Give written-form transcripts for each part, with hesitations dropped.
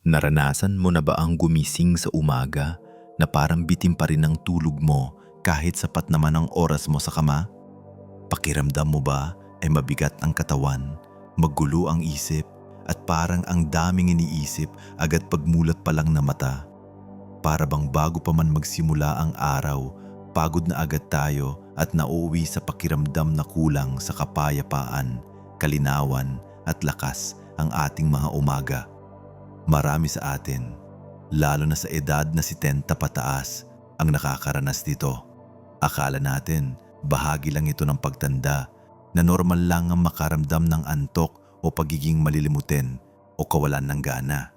Naranasan mo na ba ang gumising sa umaga na parang bitin pa rin ang tulog mo kahit sapat naman ang oras mo sa kama? Pakiramdam mo ba ay mabigat ang katawan, magulo ang isip at parang ang daming iniisip agad pagmulat pa lang na mata? Para bang bago pa man magsimula ang araw, pagod na agad tayo at nauuwi sa pakiramdam na kulang sa kapayapaan, kalinawan at lakas ang ating mga umaga. Marami sa atin, lalo na sa edad na 70 pataas, ang nakakaranas dito. Akala natin, bahagi lang ito ng pagtanda, na normal lang ang makaramdam ng antok o pagiging malilimutin o kawalan ng gana.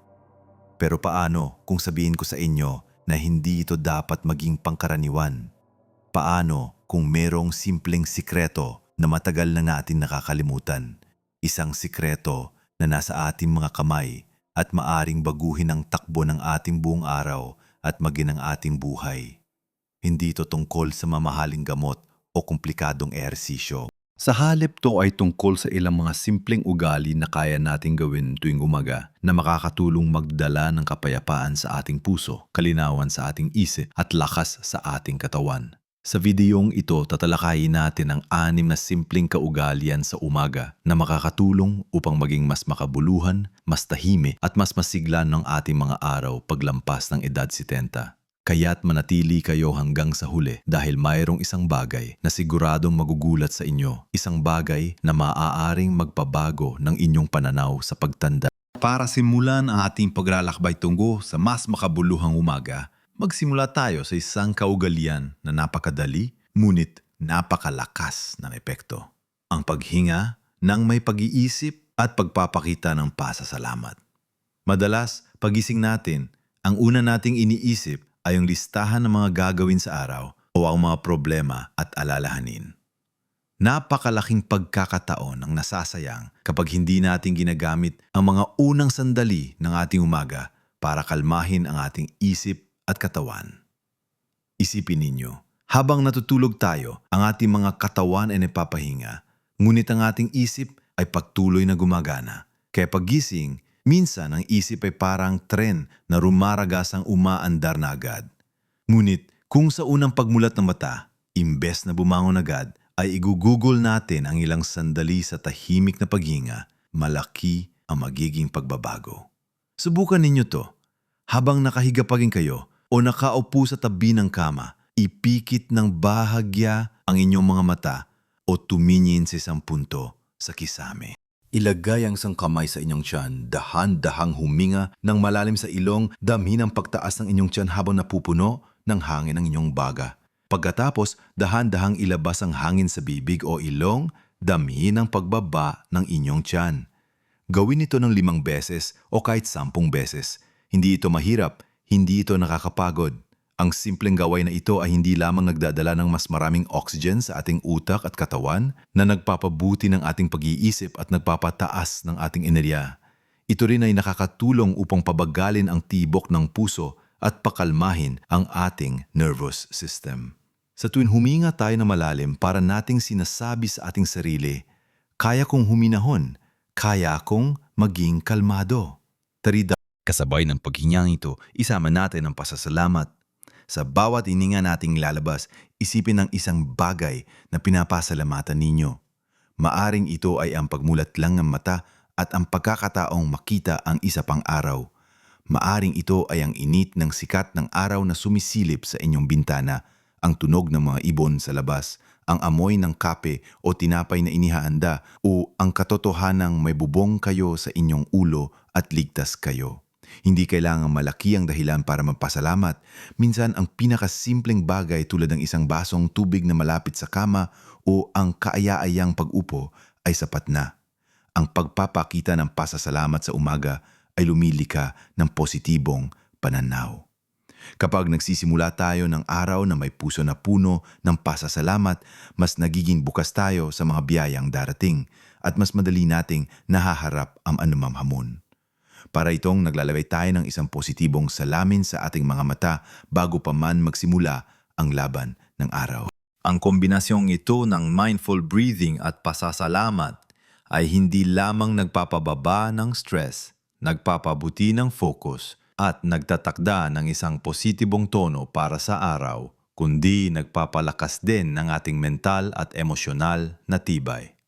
Pero paano kung sabihin ko sa inyo na hindi ito dapat maging pangkaraniwan? Paano kung merong simpleng sikreto na matagal na natin nakakalimutan? Isang sikreto na nasa ating mga kamay at maaring baguhin ang takbo ng ating buong araw at maging ang ating buhay. Hindi ito tungkol sa mamahaling gamot o komplikadong ehersisyo. Sa halip to ay tungkol sa ilang mga simpleng ugali na kaya nating gawin tuwing umaga na makakatulong magdala ng kapayapaan sa ating puso, kalinawan sa ating isip at lakas sa ating katawan. Sa videong ito, tatalakayin natin ang 6 na simpleng kaugalian sa umaga na makakatulong upang maging mas makabuluhan, mas tahimik at mas masigla ng ating mga araw paglampas ng edad 70. Kaya't manatili kayo hanggang sa huli dahil mayroong isang bagay na siguradong magugulat sa inyo. Isang bagay na maaaring magpabago ng inyong pananaw sa pagtanda. Para simulan ang ating paglalakbay tungo sa mas makabuluhang umaga, magsimula tayo sa isang kaugalian na napakadali ngunit napakalakas ng epekto. Ang paghinga ng may pag-iisip at pagpapakita ng pasasalamat. Madalas, pagising natin, ang una nating iniisip ay ang listahan ng mga gagawin sa araw o ang mga problema at alalahanin. Napakalaking pagkakataon ang nasasayang kapag hindi natin ginagamit ang mga unang sandali ng ating umaga para kalmahin ang ating isip at katawan. Isipin ninyo, habang natutulog tayo, ang ating mga katawan ay napapahinga, ngunit ang ating isip ay patuloy na gumagana. Kaya pagising, minsan ang isip ay parang tren na rumaragasang umaandar na agad. Ngunit kung sa unang pagmulat ng mata, imbes na bumangon agad, ay igugugol natin ang ilang sandali sa tahimik na paghinga, malaki ang magiging pagbabago. Subukan ninyo to. Habang nakahiga pa rin kayo o nakaupo sa tabi ng kama, ipikit ng bahagya ang inyong mga mata o tumingin sa isang punto sa kisame. Ilagay ang isang kamay sa inyong tiyan, dahan-dahang huminga ng malalim sa ilong, damhin ang pagtaas ng inyong tiyan habang napupuno ng hangin ang inyong baga. Pagkatapos, dahan-dahang ilabas ang hangin sa bibig o ilong, damhin ang pagbaba ng inyong tiyan. Gawin ito ng 5 beses o kahit 10 beses. Hindi ito mahirap, hindi ito nakakapagod. Ang simpleng gawain na ito ay hindi lamang nagdadala ng mas maraming oxygen sa ating utak at katawan na nagpapabuti ng ating pag-iisip at nagpapataas ng ating enerhiya. Ito rin ay nakakatulong upang pabagalin ang tibok ng puso at pakalmahin ang ating nervous system. Sa tuwing huminga tayo na malalim, para nating sinasabi sa ating sarili, kaya kong huminahon, kaya kong maging kalmado. Kasabay ng paghingang ito, isama natin ang pasasalamat. Sa bawat hininga nating lalabas, isipin ang isang bagay na pinapasalamatan ninyo. Maaring ito ay ang pagmulat lang ng mata at ang pagkakataong makita ang isa pang araw. Maaring ito ay ang init ng sikat ng araw na sumisilip sa inyong bintana, ang tunog ng mga ibon sa labas, ang amoy ng kape o tinapay na inihahanda o ang katotohanang may bubong kayo sa inyong ulo at ligtas kayo. Hindi kailangang malaki ang dahilan para magpasalamat. Minsan ang pinakasimpleng bagay tulad ng isang basong tubig na malapit sa kama o ang kaaya-ayang pag-upo ay sapat na. Ang pagpapakita ng pasasalamat sa umaga ay lumilika ng positibong pananaw. Kapag nagsisimula tayo ng araw na may puso na puno ng pasasalamat, mas nagiging bukas tayo sa mga biyayang darating at mas madali nating nahaharap ang anumang hamon. Para itong naglalagay tayo ng isang positibong salamin sa ating mga mata bago pa man magsimula ang laban ng araw. Ang kombinasyong ito ng mindful breathing at pasasalamat ay hindi lamang nagpapababa ng stress, nagpapabuti ng focus at nagtatakda ng isang positibong tono para sa araw, kundi nagpapalakas din ng ating mental at emosyonal na tibay.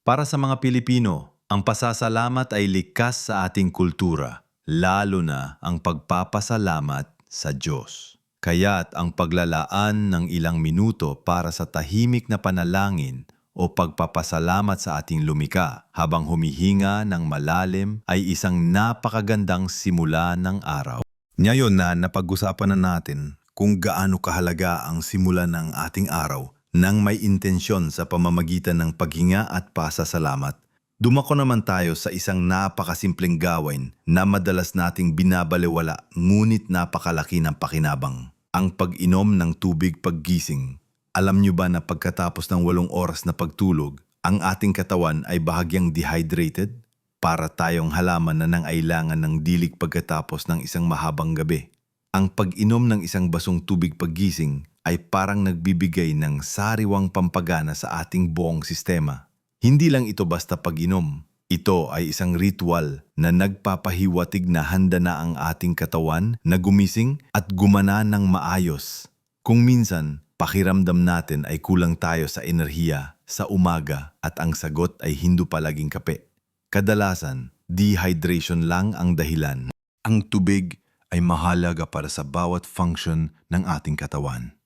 Para sa mga Pilipino, ang pasasalamat ay likas sa ating kultura, lalo na ang pagpapasalamat sa Diyos. Kaya't ang paglalaan ng ilang minuto para sa tahimik na panalangin o pagpapasalamat sa ating lumika habang humihinga ng malalim ay isang napakagandang simula ng araw. Ngayon na napag-usapan na natin kung gaano kahalaga ang simula ng ating araw nang may intensyon sa pamamagitan ng paghinga at pasasalamat, dumako naman tayo sa isang napakasimpleng gawain na madalas nating binabalewala ngunit napakalaki ng pakinabang. Ang pag-inom ng tubig paggising. Alam nyo ba na pagkatapos ng 8 oras na pagtulog, ang ating katawan ay bahagyang dehydrated? Para tayong halaman na nangailangan ng dilig pagkatapos ng isang mahabang gabi. Ang pag-inom ng isang basong tubig paggising ay parang nagbibigay ng sariwang pampagana sa ating buong sistema. Hindi lang ito basta pag-inom. Ito ay isang ritual na nagpapahiwatig na handa na ang ating katawan na gumising at gumana ng maayos. Kung minsan, pakiramdam natin ay kulang tayo sa enerhiya sa umaga at ang sagot ay hindi palaging kape. Kadalasan, dehydration lang ang dahilan. Ang tubig ay mahalaga para sa bawat function ng ating katawan.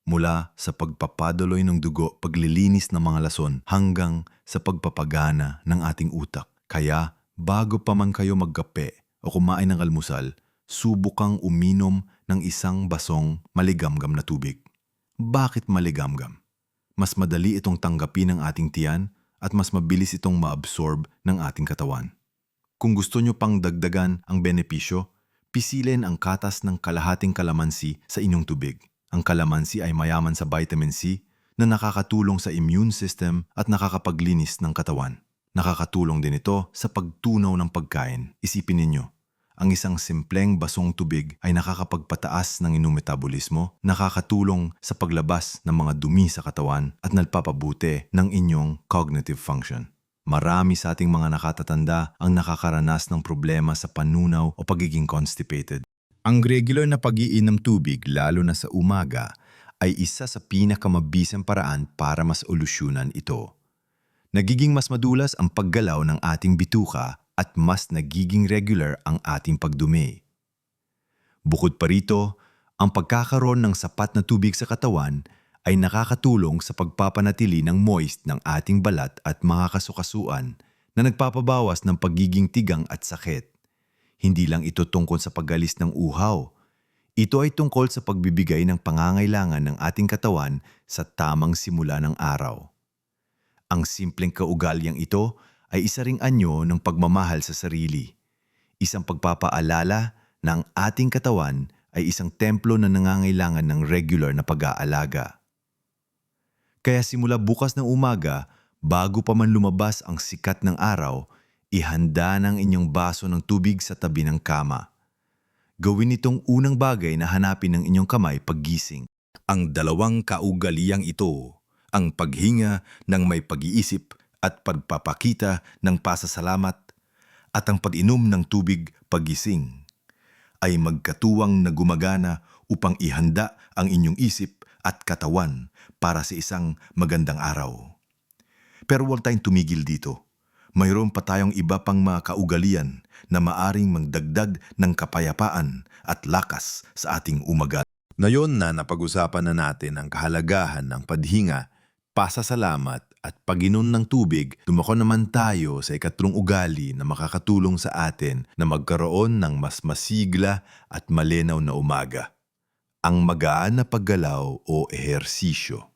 Mula sa pagpapadaloy ng dugo, paglilinis ng mga lason hanggang sa pagpapagana ng ating utak. Kaya bago pa man kayo magkape o kumain ng almusal, subukang uminom ng isang basong maligamgam na tubig. Bakit maligamgam? Mas madali itong tanggapin ng ating tiyan at mas mabilis itong maabsorb ng ating katawan. Kung gusto nyo pang dagdagan ang benepisyo, pisilin ang katas ng kalahating kalamansi sa inyong tubig. Ang kalamansi ay mayaman sa vitamin C na nakakatulong sa immune system at nakakapaglinis ng katawan. Nakakatulong din ito sa pagtunaw ng pagkain. Isipin ninyo, ang isang simpleng basong tubig ay nakakapagpataas ng inyong metabolismo, nakakatulong sa paglabas ng mga dumi sa katawan at nagpapabuti ng inyong cognitive function. Marami sa ating mga nakatatanda ang nakakaranas ng problema sa panunaw o pagiging constipated. Ang regular na pag-iinom tubig, lalo na sa umaga, ay isa sa pinakamabisang paraan para mas solusyonan ito. Nagiging mas madulas ang paggalaw ng ating bituka at mas nagiging regular ang ating pagdumi. Bukod pa rito, ang pagkakaroon ng sapat na tubig sa katawan ay nakakatulong sa pagpapanatili ng moist ng ating balat at mga kasukasuan na nagpapabawas ng pagiging tigang at sakit. Hindi lang ito tungkol sa pagalis ng uhaw. Ito ay tungkol sa pagbibigay ng pangangailangan ng ating katawan sa tamang simula ng araw. Ang simpleng kaugalyang ito ay isa ring anyo ng pagmamahal sa sarili. Isang pagpapaalala na ang ating katawan ay isang templo na nangangailangan ng regular na pag-aalaga. Kaya simula bukas ng umaga, bago pa man lumabas ang sikat ng araw, ihanda ng inyong baso ng tubig sa tabi ng kama. Gawin itong unang bagay na hanapin ng inyong kamay paggising. Ang dalawang kaugaliang ito, ang paghinga ng may pag-iisip at pagpapakita ng pasasalamat at ang pag-inom ng tubig paggising, ay magkatuwang na gumagana upang ihanda ang inyong isip at katawan para sa isang magandang araw. Pero huwag tayong tumigil dito. Mayroon pa tayong iba pang mga kaugalian na maaring magdagdag ng kapayapaan at lakas sa ating umaga. Ngayon na napag-usapan na natin ang kahalagahan ng paghinga, pasasalamat at pag-inom ng tubig, dumako naman tayo sa ikatlong ugali na makakatulong sa atin na magkaroon ng mas masigla at malinaw na umaga. Ang magaan na paggalaw o ehersisyo.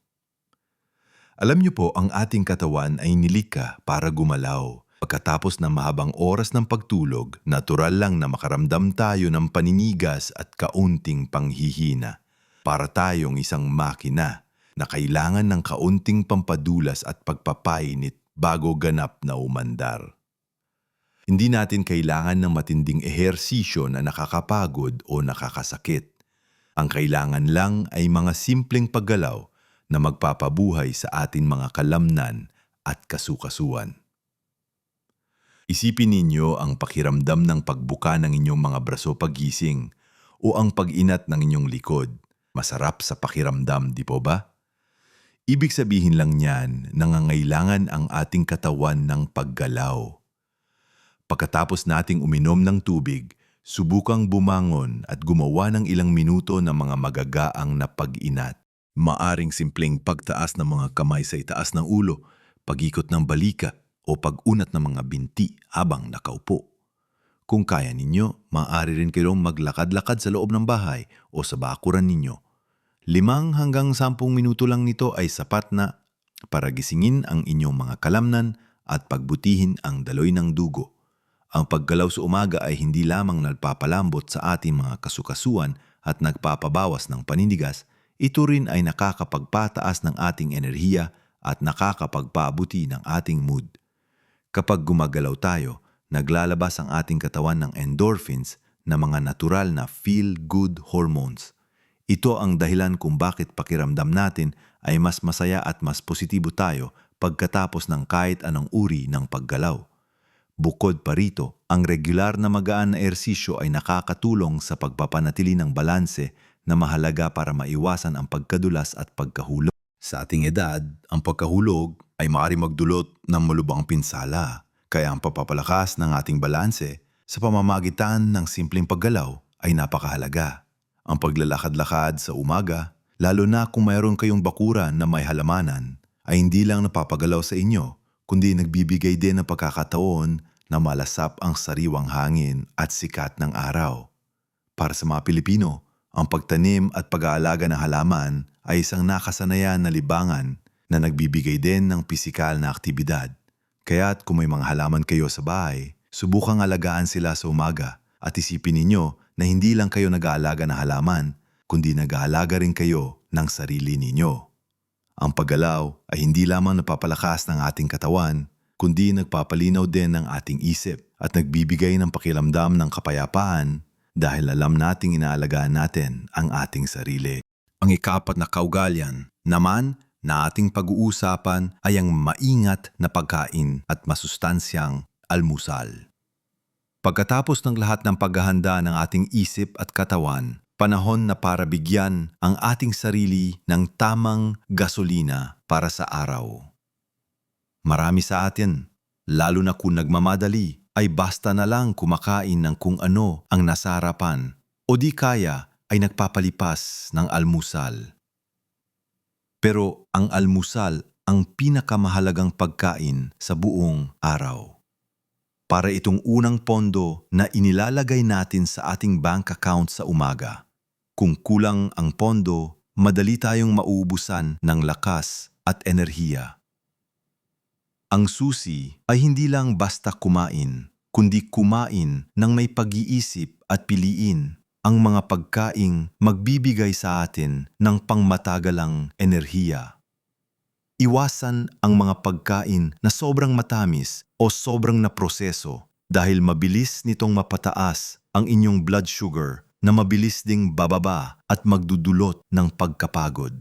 Alam niyo po, ang ating katawan ay nilikha para gumalaw. Pagkatapos ng mahabang oras ng pagtulog, natural lang na makaramdam tayo ng paninigas at kaunting panghihina. Para tayong isang makina na kailangan ng kaunting pampadulas at pagpapainit bago ganap na umandar. Hindi natin kailangan ng matinding ehersisyo na nakakapagod o nakakasakit. Ang kailangan lang ay mga simpleng paggalaw na magpapabuhay sa ating mga kalamnan at kasukasuan. Isipin ninyo ang pakiramdam ng pagbuka ng inyong mga braso pagising o ang pag-inat ng inyong likod. Masarap sa pakiramdam, di po ba? Ibig sabihin lang niyan, nangangailangan ang ating katawan ng paggalaw. Pagkatapos nating uminom ng tubig, subukang bumangon at gumawa ng ilang minuto ng mga magagaang na pag-inat. Maaring simpleng pagtaas ng mga kamay sa itaas ng ulo, pag-ikot ng balika o pag-unat ng mga binti habang nakaupo. Kung kaya ninyo, maaari rin kayong maglakad-lakad sa loob ng bahay o sa bakuran ninyo. 5 hanggang 10 minuto lang nito ay sapat na para gisingin ang inyong mga kalamnan at pagbutihin ang daloy ng dugo. Ang paggalaw sa umaga ay hindi lamang nagpapalambot sa ating mga kasukasuan at nagpapabawas ng panindigas, ito rin ay nakakapagpataas ng ating enerhiya at nakakapagpabuti ng ating mood. Kapag gumagalaw tayo, naglalabas ang ating katawan ng endorphins na mga natural na feel-good hormones. Ito ang dahilan kung bakit pakiramdam natin ay mas masaya at mas positibo tayo pagkatapos ng kahit anong uri ng paggalaw. Bukod pa rito, ang regular na magaan na ehersisyo ay nakakatulong sa pagpapanatili ng balanse na mahalaga para maiwasan ang pagkadulas at pagkahulog. Sa ating edad, ang pagkahulog ay maaaring magdulot ng malubhang pinsala, kaya ang papapalakas ng ating balanse sa pamamagitan ng simpleng paggalaw ay napakahalaga. Ang paglalakad-lakad sa umaga, lalo na kung mayroon kayong bakuran na may halamanan, ay hindi lang napapagalaw sa inyo, kundi nagbibigay din ng pagkakataon na malasap ang sariwang hangin at sikat ng araw. Para sa mga Pilipino, ang pagtanim at pag-aalaga ng halaman ay isang nakasanayan na libangan na nagbibigay din ng pisikal na aktibidad. Kaya't kung may mga halaman kayo sa bahay, subukang alagaan sila sa umaga at isipin ninyo na hindi lang kayo nag-aalaga ng halaman, kundi nag-aalaga rin kayo ng sarili ninyo. Ang paggalaw ay hindi lamang napapalakas ng ating katawan, kundi nagpapalinaw din ng ating isip at nagbibigay ng pakiramdam ng kapayapaan dahil alam nating inaalagaan natin ang ating sarili. Ang ikapat na kaugalian naman na ating pag-uusapan ay ang maingat na pagkain at masustansyang almusal. Pagkatapos ng lahat ng paghahanda ng ating isip at katawan, panahon na para bigyan ang ating sarili ng tamang gasolina para sa araw. Marami sa atin, lalo na kung nagmamadali, ay basta na lang kumakain ng kung ano ang nasa harapan o di kaya ay nagpapalipas ng almusal. Pero ang almusal ang pinakamahalagang pagkain sa buong araw. Para itong unang pondo na inilalagay natin sa ating bank account sa umaga. Kung kulang ang pondo, madali tayong mauubusan ng lakas at enerhiya. Ang susi ay hindi lang basta kumain, kundi kumain ng may pag-iisip at piliin ang mga pagkaing magbibigay sa atin ng pangmatagalang enerhiya. Iwasan ang mga pagkain na sobrang matamis o sobrang naproseso dahil mabilis nitong mapataas ang inyong blood sugar na mabilis ding bababa at magdudulot ng pagkapagod.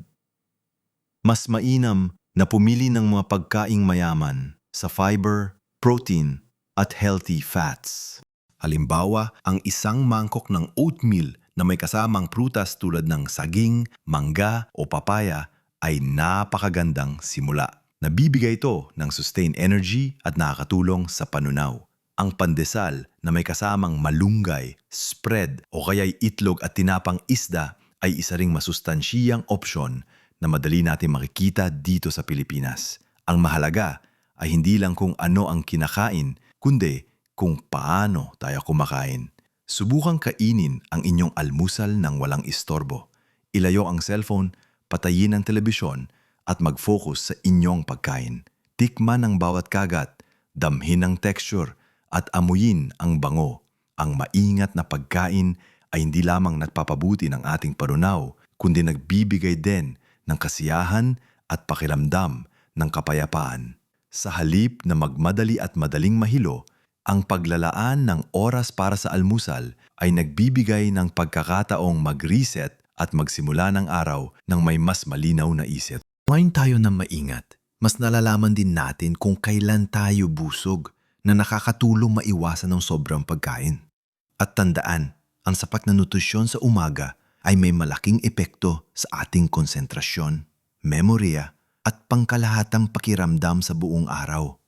Mas mainam na pumili ng mga pagkaing mayaman sa fiber, protein at healthy fats. Halimbawa, ang isang mangkok ng oatmeal na may kasamang prutas tulad ng saging, mangga o papaya ay napakagandang simula. Nabibigay ito ng sustained energy at nakakatulong sa panunaw. Ang pandesal na may kasamang malunggay, spread o kaya'y itlog at tinapang isda ay isa ring masustansyang opsyon na madali natin makikita dito sa Pilipinas. Ang mahalaga ay hindi lang kung ano ang kinakain, kundi kung paano tayo kumakain. Subukang kainin ang inyong almusal ng walang istorbo. Ilayo ang cellphone, patayin ang telebisyon at mag-focus sa inyong pagkain. Tikman ang bawat kagat, damhin ang texture at amuyin ang bango. Ang maingat na pagkain ay hindi lamang nagpapabuti ng ating panunaw, kundi nagbibigay din ng kasiyahan at pakiramdam ng kapayapaan. Sa halip na magmadali at madaling mahilo, ang paglalaan ng oras para sa almusal ay nagbibigay ng pagkakataong mag-reset at magsimula ng araw ng may mas malinaw na isip. Ngayon tayo na maingat, mas nalalaman din natin kung kailan tayo busog na nakakatulong maiwasan ng sobrang pagkain. At tandaan, ang sapat na nutrisyon sa umaga ay may malaking epekto sa ating konsentrasyon, memorya at pangkalahatang pakiramdam sa buong araw.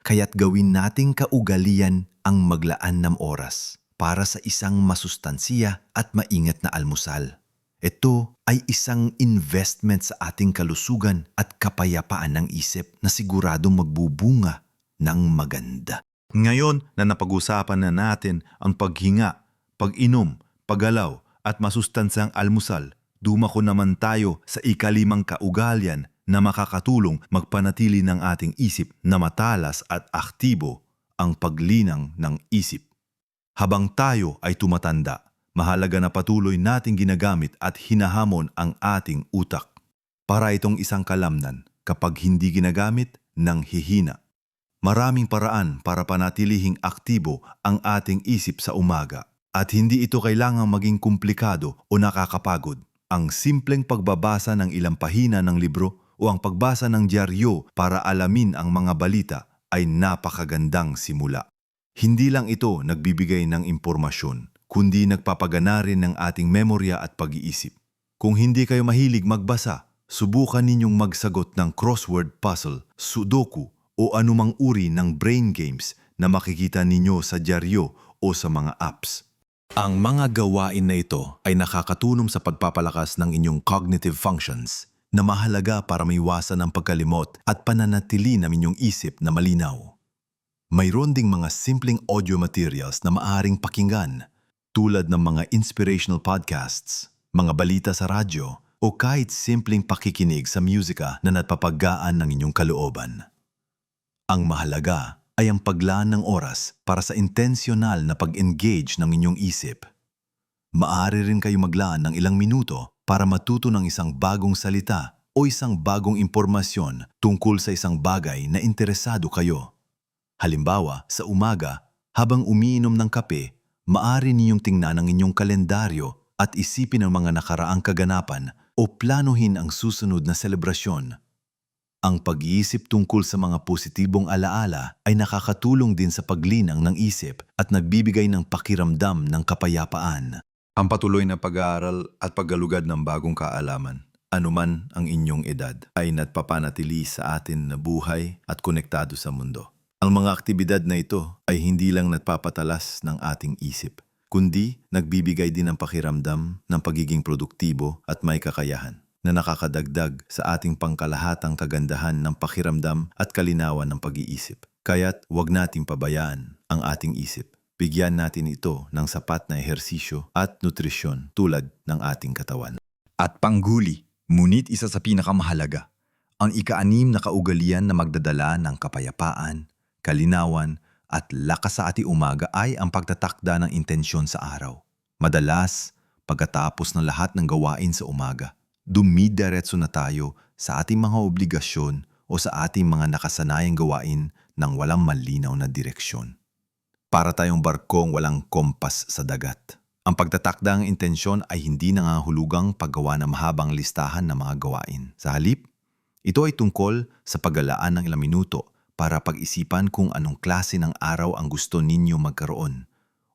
Kaya't gawin nating kaugalian ang maglaan ng oras para sa isang masustansiya at maingat na almusal. Ito ay isang investment sa ating kalusugan at kapayapaan ng isip na siguradong magbubunga ng maganda. Ngayon na napag-usapan na natin ang paghinga, pag-inom, paggalaw at masustansyang almusal, dumako naman tayo sa ikalimang kaugalian na makakatulong magpanatili ng ating isip na matalas at aktibo, ang paglinang ng isip. Habang tayo ay tumatanda, mahalaga na patuloy nating ginagamit at hinahamon ang ating utak. Para itong isang kalamnan kapag hindi ginagamit ng hihina. Maraming paraan para panatilihing aktibo ang ating isip sa umaga at hindi ito kailangang maging komplikado o nakakapagod. Ang simpleng pagbabasa ng ilang pahina ng libro o ang pagbasa ng dyaryo para alamin ang mga balita ay napakagandang simula. Hindi lang ito nagbibigay ng impormasyon, kundi nagpapagana rin ng ating memorya at pag-iisip. Kung hindi kayo mahilig magbasa, subukan ninyong magsagot ng crossword puzzle, sudoku o anumang uri ng brain games na makikita ninyo sa dyaryo o sa mga apps. Ang mga gawain na ito ay nakakatulong sa pagpapalakas ng inyong cognitive functions na mahalaga para maiwasan ang pagkalimot at pananatili ng inyong isip na malinaw. Mayroon ding mga simpleng audio materials na maaaring pakinggan tulad ng mga inspirational podcasts, mga balita sa radyo o kahit simpleng pakikinig sa musika na napapagaan ng inyong kalooban. Ang mahalaga ay ang paglaan ng oras para sa intensyonal na pag-engage ng inyong isip. Maaari rin kayo maglaan ng ilang minuto para matuto ng isang bagong salita o isang bagong impormasyon tungkol sa isang bagay na interesado kayo. Halimbawa, sa umaga, habang umiinom ng kape, maaari ninyong tingnan ang inyong kalendaryo at isipin ang mga nakaraang kaganapan o planuhin ang susunod na selebrasyon. Ang pag-iisip tungkol sa mga positibong alaala ay nakakatulong din sa paglinang ng isip at nagbibigay ng pakiramdam ng kapayapaan. Ang patuloy na pag-aaral at paggalugad ng bagong kaalaman, anuman ang inyong edad, ay nagpapanatili sa atin na buhay at konektado sa mundo. Ang mga aktibidad na ito ay hindi lang nagpapatalas ng ating isip, kundi nagbibigay din ng pakiramdam ng pagiging produktibo at may kakayahan na nakakadagdag sa ating pangkalahatang kagandahan ng pakiramdam at kalinawan ng pag-iisip. Kaya't huwag nating pabayaan ang ating isip. Bigyan natin ito ng sapat na ehersisyo at nutrisyon tulad ng ating katawan. At panghuli, ngunit isa sa pinakamahalaga, ang ika-6 na kaugalian na magdadala ng kapayapaan, kalinawan at lakas sa ating umaga ay ang pagtatakda ng intensyon sa araw. Madalas, pagkatapos ng lahat ng gawain sa umaga, dumidiretso na tayo sa ating mga obligasyon o sa ating mga nakasanayang gawain ng walang malinaw na direksyon. Para tayong barkong walang kompas sa dagat. Ang pagtatakda ng intensyon ay hindi nangangahulugang paggawa ng mahabang listahan ng mga gawain. Sa halip, ito ay tungkol sa paglalaan ng ilang minuto para pag-isipan kung anong klase ng araw ang gusto ninyo magkaroon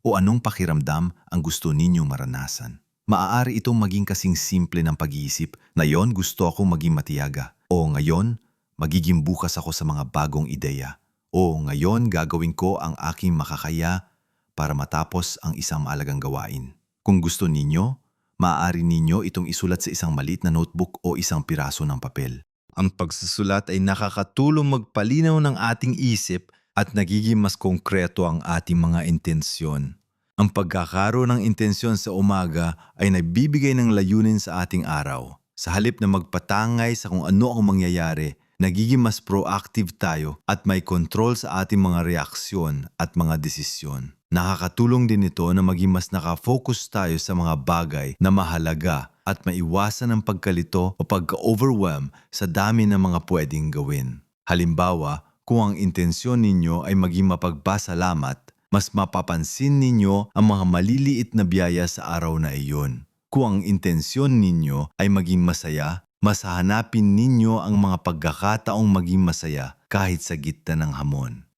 o anong pakiramdam ang gusto ninyo maranasan. Maaari itong maging kasing simple ng pag-iisip na yon gusto akong maging matiyaga o ngayon magiging bukas ako sa mga bagong ideya. O ngayon gagawin ko ang aking makakaya para matapos ang isang mahalagang gawain. Kung gusto ninyo, maaari ninyo itong isulat sa isang maliit na notebook o isang piraso ng papel. Ang pagsusulat ay nakakatulong magpalinaw ng ating isip at nagiging mas konkreto ang ating mga intensyon. Ang pagkakaroon ng intensyon sa umaga ay nagbibigay ng layunin sa ating araw. Sa halip na magpatangay sa kung ano ang mangyayari, nagiging mas proactive tayo at may kontrol sa ating mga reaksyon at mga desisyon. Nakakatulong din ito na maging mas nakafocus tayo sa mga bagay na mahalaga at maiwasan ang pagkalito o pagka-overwhelm sa dami ng mga pwedeng gawin. Halimbawa, kung ang intensyon ninyo ay maging mapagpasalamat, mas mapapansin ninyo ang mga maliliit na biyaya sa araw na iyon. Kung ang intensyon ninyo ay maging masaya, mas hahanapin ninyo ang mga pagkakataong maging masaya kahit sa gitna ng hamon.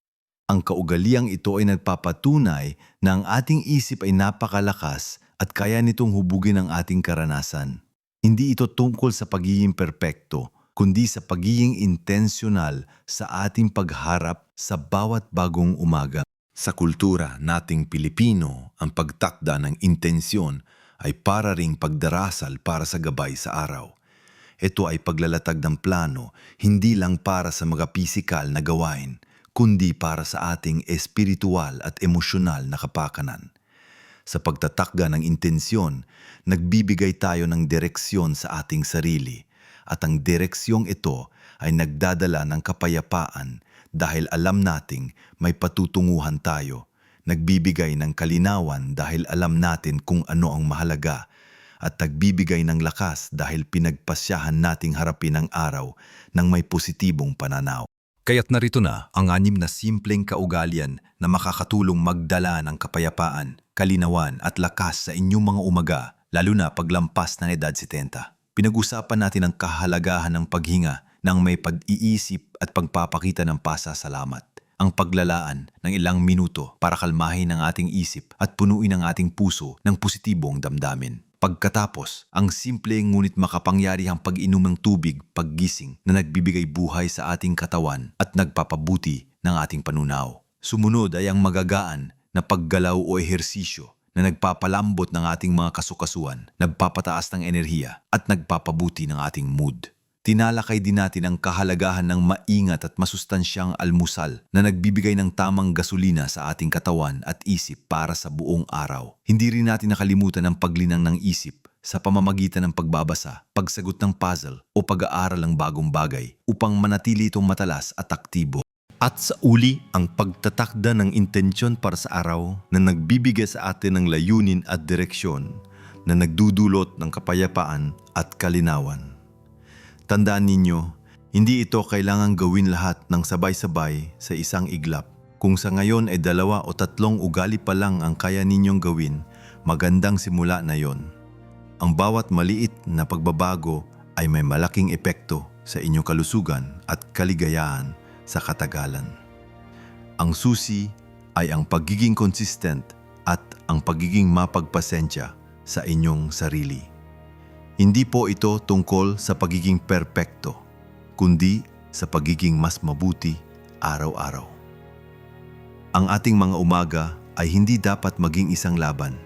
Ang kaugaliang ito ay nagpapatunay na ang ating isip ay napakalakas at kaya nitong hubugin ang ating karanasan. Hindi ito tungkol sa pagiging perpekto, kundi sa pagiging intensyonal sa ating pagharap sa bawat bagong umaga. Sa kultura nating Pilipino, ang pagtakda ng intensyon ay para ring pagdarasal para sa gabay sa araw. Ito ay paglalatag ng plano, hindi lang para sa mga pisikal na gawain, kundi para sa ating espiritual at emosyonal na kapakanan. Sa pagtatakda ng intensyon, nagbibigay tayo ng direksyon sa ating sarili at ang direksyong ito ay nagdadala ng kapayapaan dahil alam nating may patutunguhan tayo, nagbibigay ng kalinawan dahil alam natin kung ano ang mahalaga at nagbibigay ng lakas dahil pinagpasyahan nating harapin ang araw ng may positibong pananaw. Kaya't narito na ang 6 na simpleng kaugalian na makakatulong magdala ng kapayapaan, kalinawan at lakas sa inyong mga umaga, lalo na paglampas ng edad 70. Pinag-usapan natin ang kahalagahan ng paghinga ng may pag-iisip at pagpapakita ng pasasalamat. Ang paglalaan ng ilang minuto para kalmahin ang ating isip at punuin ang ating puso ng positibong damdamin. Pagkatapos, ang simple ngunit makapangyarihang pag-inom ng tubig paggising na nagbibigay buhay sa ating katawan at nagpapabuti ng ating panunaw. Sumunod ay ang magagaan na paggalaw o ehersisyo na nagpapalambot ng ating mga kasukasuan, nagpapataas ng enerhiya at nagpapabuti ng ating mood. Tinalakay din natin ang kahalagahan ng maingat at masustansyang almusal na nagbibigay ng tamang gasolina sa ating katawan at isip para sa buong araw. Hindi rin natin nakalimutan ang paglinang ng isip sa pamamagitan ng pagbabasa, pagsagot ng puzzle o pag-aaral ng bagong bagay upang manatili itong matalas at aktibo. At sa uli, ang pagtatakda ng intensyon para sa araw na nagbibigay sa atin ng layunin at direksyon na nagdudulot ng kapayapaan at kalinawan. Tandaan ninyo, hindi ito kailangang gawin lahat ng sabay-sabay sa isang iglap. Kung sa ngayon ay 2 o 3 ugali pa lang ang kaya ninyong gawin, magandang simula na yon. Ang bawat maliit na pagbabago ay may malaking epekto sa inyong kalusugan at kaligayahan sa katagalan. Ang susi ay ang pagiging consistent at ang pagiging mapagpasensya sa inyong sarili. Hindi po ito tungkol sa pagiging perpekto, kundi sa pagiging mas mabuti araw-araw. Ang ating mga umaga ay hindi dapat maging isang laban,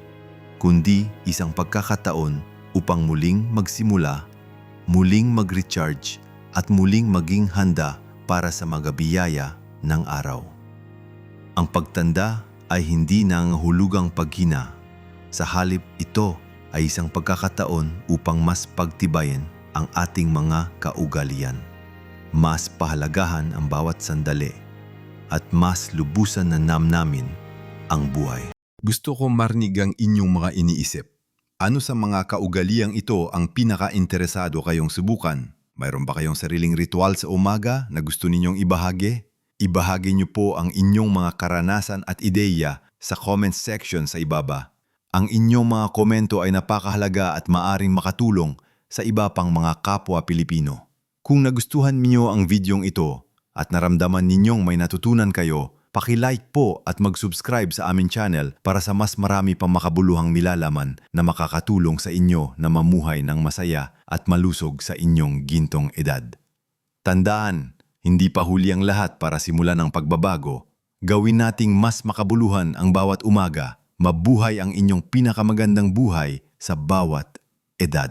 kundi isang pagkakataon upang muling magsimula, muling mag-recharge at muling maging handa para sa mga biyaya ng araw. Ang pagtanda ay hindi nangahulugang paghina. Sa halip ito ay isang pagkakataon upang mas pagtibayin ang ating mga kaugalian. Mas pahalagahan ang bawat sandali at mas lubusan na namnamin ang buhay. Gusto ko marinig ang inyong mga iniisip. Ano sa mga kaugaliang ito ang pinaka-interesado kayong subukan? Mayroon ba kayong sariling ritual sa umaga na gusto ninyong ibahagi? Ibahagi niyo po ang inyong mga karanasan at ideya sa comment section sa ibaba. Ang inyong mga komento ay napakahalaga at maaring makatulong sa iba pang mga kapwa Pilipino. Kung nagustuhan niyo ang videong ito at naramdaman ninyong may natutunan kayo, paki-like po at mag-subscribe sa aming channel para sa mas marami pang makabuluhang nilalaman na makakatulong sa inyo na mamuhay ng masaya at malusog sa inyong gintong edad. Tandaan, hindi pa huli ang lahat para simulan ang pagbabago. Gawin nating mas makabuluhan ang bawat umaga. Mabuhay ang inyong pinakamagandang buhay sa bawat edad.